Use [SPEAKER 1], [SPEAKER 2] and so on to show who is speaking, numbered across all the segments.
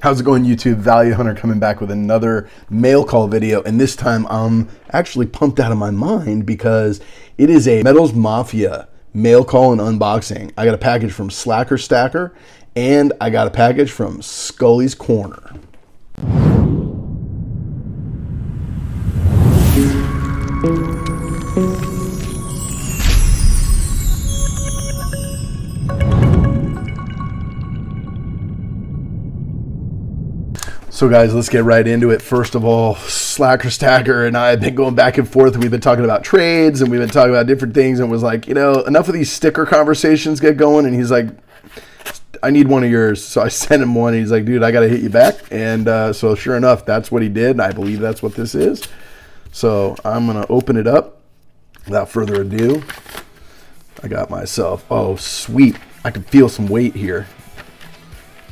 [SPEAKER 1] How's it going, YouTube? Value Hunter coming back with another mail call video, and this time I'm actually pumped out of my mind because it is a Metals Mafia mail call and unboxing. I got a package from Slacker Stacker, and I got a package from Skully's Corner. So guys, let's get right into it. First of all, Slacker Stacker and I have been going back and forth. We've been talking about trades and we've been talking about different things, and was like, enough of these sticker conversations get going. And he's like, I need one of yours. So I sent him one and he's like, dude, I got to hit you back. And so sure enough, that's what he did. And I believe that's what this is. So I'm going to open it up without further ado. I got myself, oh sweet, I can feel some weight here.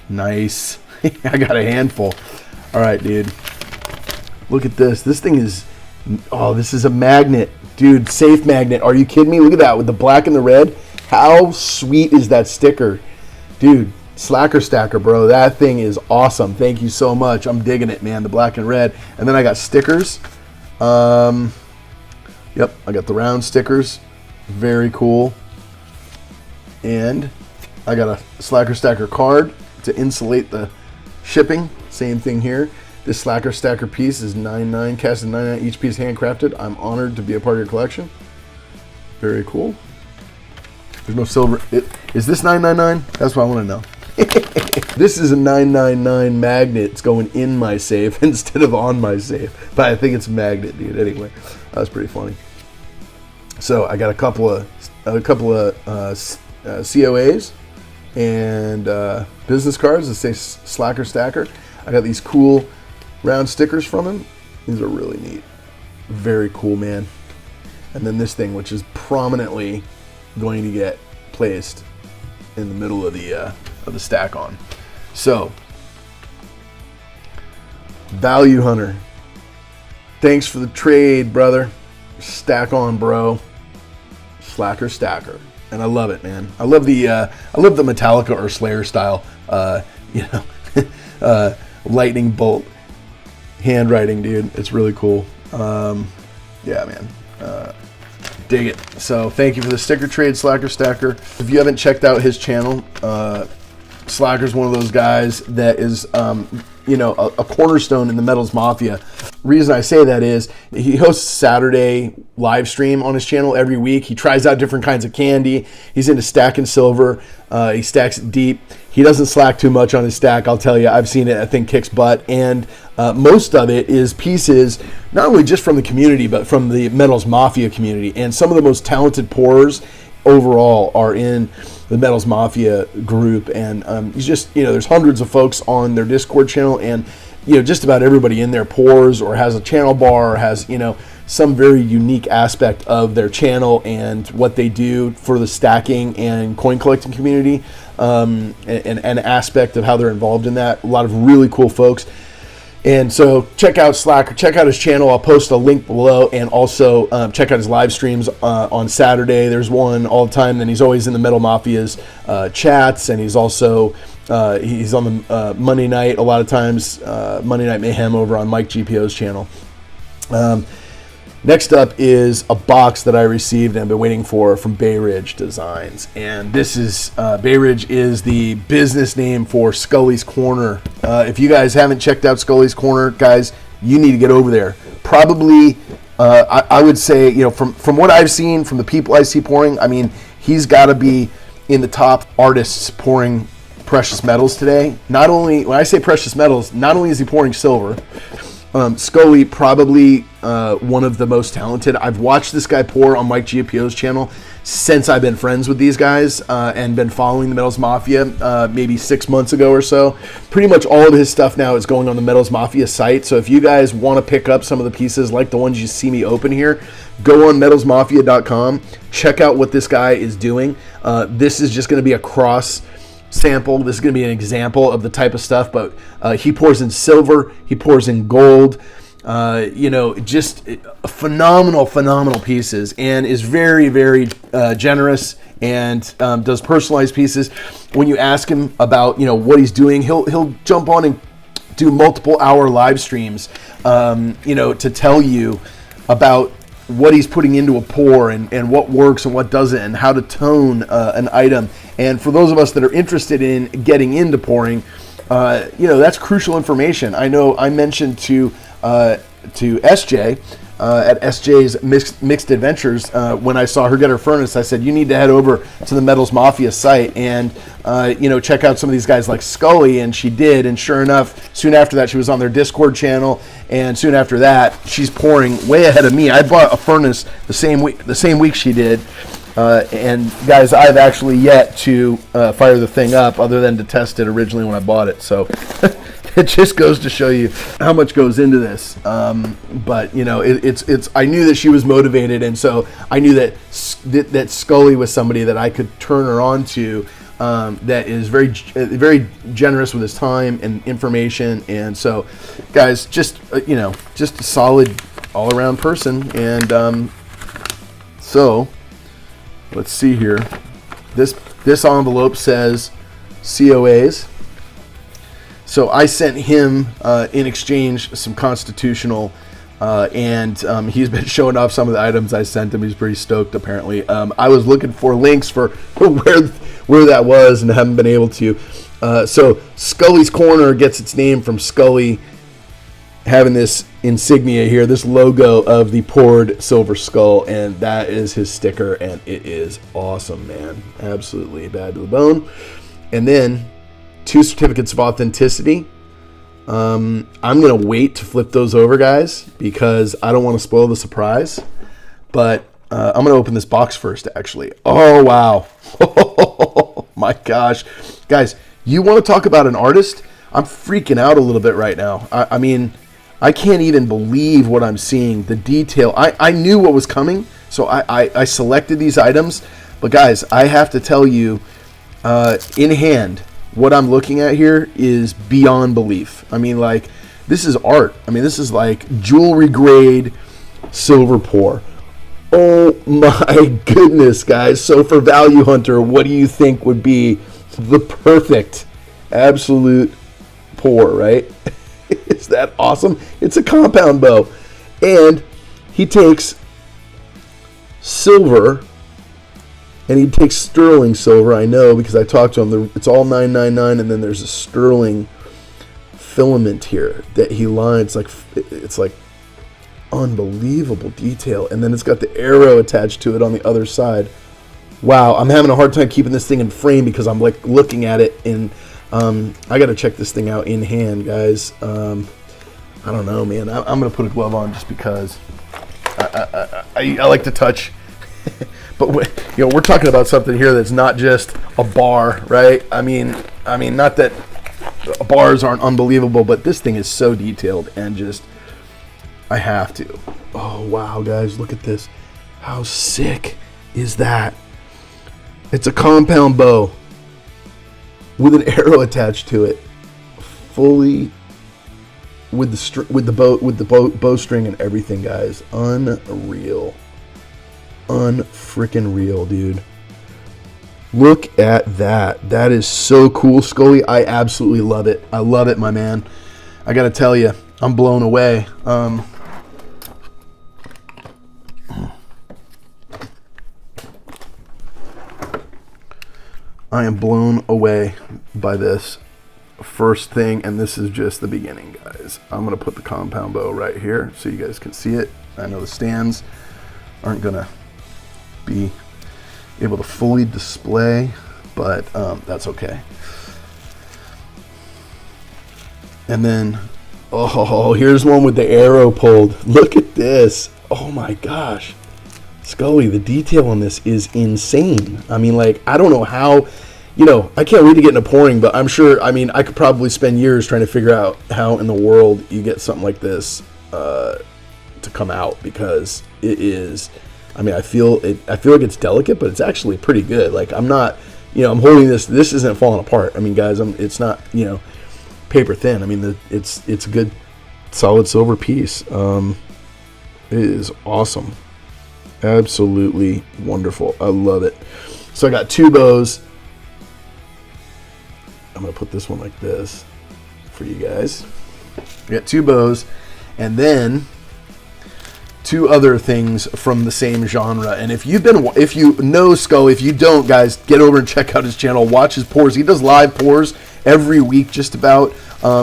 [SPEAKER 1] Nice. I got a handful. All right, dude. Look at this. This thing is, oh, this is a magnet. Dude, safe magnet. Are you kidding me? Look at that with the black and the red. How sweet is that sticker? Dude, Slacker Stacker, bro. That thing is awesome. Thank you so much. I'm digging it, man. The black and red. And then I got stickers. Yep, I got the round stickers. Very cool. And I got a Slacker Stacker card to insulate the shipping. Same thing here. This Slacker Stacker piece is 99, cast in 99, each piece handcrafted. I'm honored to be a part of your collection. Very cool. There's no silver. Is this 999? That's what I want to know. This is a 999 magnet. It's going in my safe instead of on my safe. But I think it's a magnet, dude. Anyway, that's pretty funny. So I got a couple of COAs and business cards that say Slacker Stacker. I got these cool round stickers from him. These are really neat. Very cool, man. And then this thing, which is prominently going to get placed in the middle of the stack on. So, Value Hunter, thanks for the trade, brother. Stack on, bro. Slacker Stacker. And I love it, man. I love the Metallica or Slayer style, lightning bolt handwriting, dude. It's really cool. Yeah, man. Dig it. So thank you for the sticker trade, Slacker Stacker. If you haven't checked out his channel, Slacker's one of those guys that is, a cornerstone in the Metals Mafia. Reason I say that is he hosts Saturday live stream on his channel every week. He tries out different kinds of candy. He's into stacking silver. He stacks it deep. He doesn't slack too much on his stack, I'll tell you. I've seen it, I think, kicks butt. And most of it is pieces, not only just from the community, but from the Metals Mafia community. And some of the most talented pourers overall are in the Metals Mafia group. And he's just, there's hundreds of folks on their Discord channel, and just about everybody in there pours or has a channel bar or has, some very unique aspect of their channel and what they do for the stacking and coin collecting community, and an aspect of how they're involved in that. A lot of really cool folks. And so check out Slacker, check out his channel. I'll post a link below, and also check out his live streams on Saturday. There's one all the time. Then he's always in the Metal Mafia's chats, and he's also he's on the Monday night a lot of times, Monday Night Mayhem over on Mike GPO's channel. Next up is a box that I received and I've been waiting for from Bay Ridge Designs. And this is, Bay Ridge is the business name for Skully's Corner. If you guys haven't checked out Skully's Corner, guys, you need to get over there. Probably, I would say, from what I've seen, from the people I see pouring, I mean, he's got to be in the top artists pouring precious metals today. Not only, when I say precious metals, not only is he pouring silver, Skully, probably one of the most talented. I've watched this guy pour on Mike GPO's channel since I've been friends with these guys and been following the Metals Mafia maybe 6 months ago or so. Pretty much all of his stuff now is going on the Metals Mafia site. So if you guys want to pick up some of the pieces like the ones you see me open here, go on metalsmafia.com. Check out what this guy is doing. This is just going to be a cross sample. This is going to be an example of the type of stuff, but he pours in silver, he pours in gold, just phenomenal pieces, and is very, very generous and does personalized pieces. When you ask him about, what he's doing, he'll jump on and do multiple hour live streams, to tell you about what he's putting into a pour and what works and what doesn't and how to tone an item. And for those of us that are interested in getting into pouring, that's crucial information. I know I mentioned to SJ at SJ's Mixed Adventures when I saw her get her furnace. I said, you need to head over to the Metals Mafia site and check out some of these guys like Skully, and she did. And sure enough, soon after that, she was on their Discord channel, and soon after that, she's pouring way ahead of me. I bought a furnace the same week she did. And guys, I've actually yet to fire the thing up other than to test it originally when I bought it. So it just goes to show you how much goes into this. But it's. I knew that she was motivated, and so I knew that Skully was somebody that I could turn her on to. That is very, very generous with his time and information. And so, guys, just a solid all around person. And so. Let's see here. This envelope says COAs. So I sent him in exchange some constitutional, and he's been showing off some of the items I sent him. He's pretty stoked apparently. I was looking for links for where that was and haven't been able to. So Skully's Corner gets its name from Skully having this insignia here, this logo of the poured silver skull, and that is his sticker, and it is awesome, man. Absolutely bad to the bone. And then 2 certificates of authenticity. I'm gonna wait to flip those over, guys, because I don't want to spoil the surprise. But I'm gonna open this box first, actually. Oh wow. Oh my gosh, guys, you want to talk about an artist? I'm freaking out a little bit right now. I mean, I can't even believe what I'm seeing. The detail. I knew what was coming, so I selected these items. But guys, I have to tell you, in hand, what I'm looking at here is beyond belief. I mean, like, this is art. I mean, this is like jewelry grade silver pour. Oh my goodness, guys. So for Value Hunter, what do you think would be the perfect absolute pour, right? Is that awesome? It's a compound bow. And he takes silver, and he takes sterling silver, I know, because I talked to him. It's all 999, and then there's a sterling filament here that he lines. It's like unbelievable detail. And then it's got the arrow attached to it on the other side. Wow, I'm having a hard time keeping this thing in frame because I'm like looking at it in... I got to check this thing out in hand, guys. I don't know, man. I'm going to put a glove on just because I like to touch. But we're talking about something here that's not just a bar, right? I mean, not that bars aren't unbelievable, but this thing is so detailed and just, I have to. Oh, wow, guys, look at this. How sick is that? It's a compound bow with an arrow attached to it, fully with the bowstring and everything, guys. Unreal, unfreaking real, dude. Look at that. That is so cool, Skully. I absolutely love it. I love it, my man. I gotta tell you, I'm blown away. I am blown away by this first thing, and this is just the beginning, guys. I'm going to put the compound bow right here so you guys can see it. I know the stands aren't going to be able to fully display, but that's okay. And then, oh, here's one with the arrow pulled. Look at this. Oh my gosh. Skully, the detail on this is insane. I mean, like, I don't know how, I can't wait to get into pouring, but I'm sure, I could probably spend years trying to figure out how in the world you get something like this to come out, because it is, I feel like it's delicate, but it's actually pretty good. Like, I'm not, I'm holding this isn't falling apart. Guys, it's not, paper thin. It's a good solid silver piece. It is awesome. Absolutely wonderful. I love it. So I got 2 bows. I'm going to put this one like this for you guys. We got 2 bows, and then 2 other things from the same genre. And if you know Skully, if you don't, guys, get over and check out his channel. Watch his pours. He does live pours every week, just about.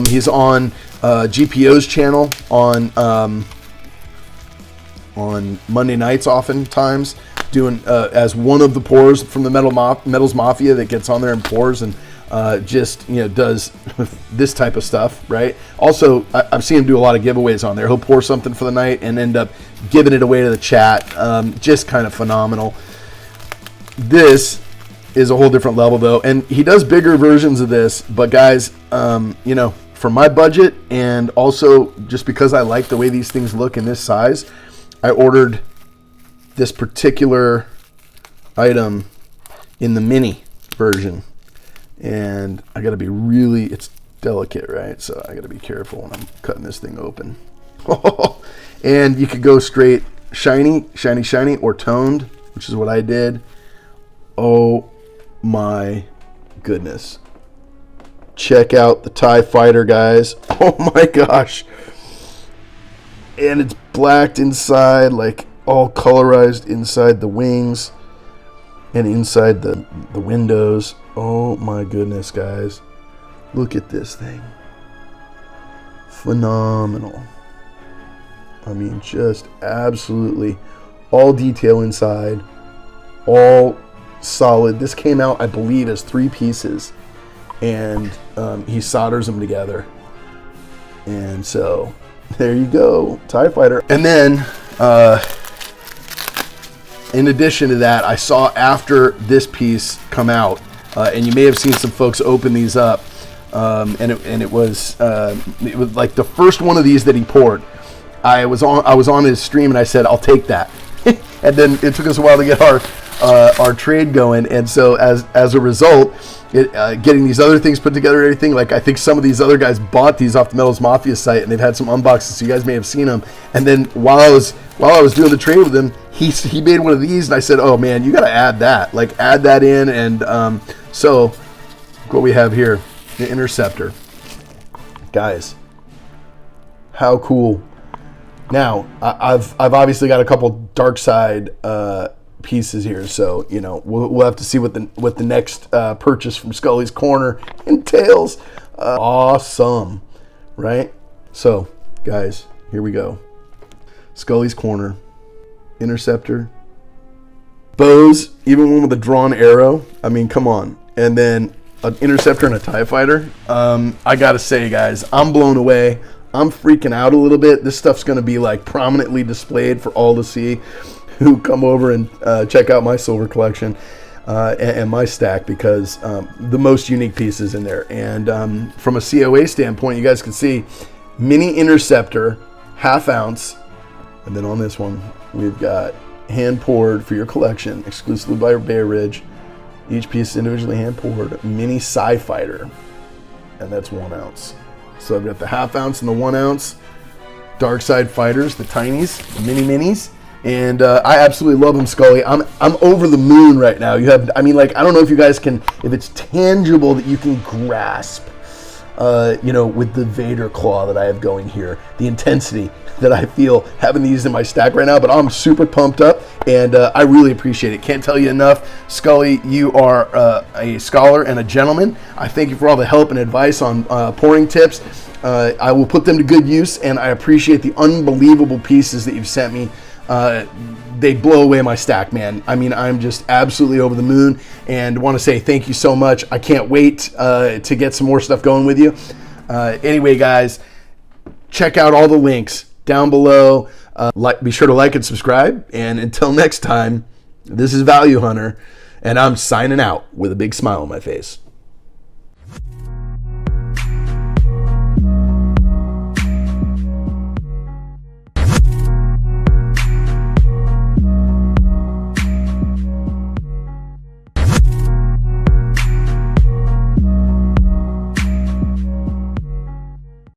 [SPEAKER 1] He's on GPO's channel on Monday nights, oftentimes doing as one of the pours from the Metals Mafia that gets on there and pours and just does this type of stuff, right? Also, I've seen him do a lot of giveaways on there. He'll pour something for the night and end up giving it away to the chat. Just kind of phenomenal. This is a whole different level, though, and he does bigger versions of this. But guys, for my budget, and also just because I like the way these things look in this size, I ordered this particular item in the mini version. And I got to be it's delicate, right? So I got to be careful when I'm cutting this thing open. And you could go straight shiny, or toned, which is what I did. Oh my goodness. Check out the TIE Fighter, guys. Oh my gosh. And it's blacked inside, like all colorized inside the wings and inside the windows. Oh my goodness, guys. Look at this thing. Phenomenal. I mean, just absolutely all detail inside. All solid. This came out, I believe, as 3 pieces. And he solders them together. And so, there you go. TIE Fighter. And then, in addition to that, I saw after this piece come out, and you may have seen some folks open these up, and it was like the first one of these that he poured. I was on his stream and I said, I'll take that. And then it took us a while to get our trade going, and so as a result, getting these other things put together and everything, like I think some of these other guys bought these off the Metals Mafia site, and they've had some unboxings, so you guys may have seen them. And then while I was doing the trade with him, he made one of these, and I said, oh man, you got to add that, add that in. And so what we have here, the Interceptor, guys, how cool. Now I've obviously got a couple dark side pieces here, so we'll have to see what the next purchase from Skully's Corner entails. Awesome, right? So guys, here we go. Skully's Corner, Interceptor, bows, even one with a drawn arrow. I mean, come on. And then an Interceptor and a TIE Fighter. I gotta say, guys, I'm blown away. I'm freaking out a little bit. This stuff's gonna be prominently displayed for all to see who come over and check out my silver collection and my stack, because the most unique pieces in there. And from a COA standpoint, you guys can see mini Interceptor, 1/2 ounce. And then on this one, we've got hand poured for your collection, exclusively by Bay Ridge. Each piece individually hand poured, mini TIE Fighter, and that's 1 ounce. So I've got the 1/2 ounce and the 1 ounce dark side fighters, the tinies, the mini minis. And I absolutely love them, Skully. I'm over the moon right now. I don't know if you guys can, if it's tangible that you can grasp, with the Vader claw that I have going here, the intensity that I feel having these in my stack right now. But I'm super pumped up, and I really appreciate it. Can't tell you enough, Skully. You are a scholar and a gentleman. I thank you for all the help and advice on pouring tips. I will put them to good use, and I appreciate the unbelievable pieces that you've sent me. They blow away my stack, man. I mean, I'm just absolutely over the moon, and want to say thank you so much. I can't wait to get some more stuff going with you. Anyway, guys, check out all the links down below. Be sure to like and subscribe. And until next time, this is Value Hunter, and I'm signing out with a big smile on my face.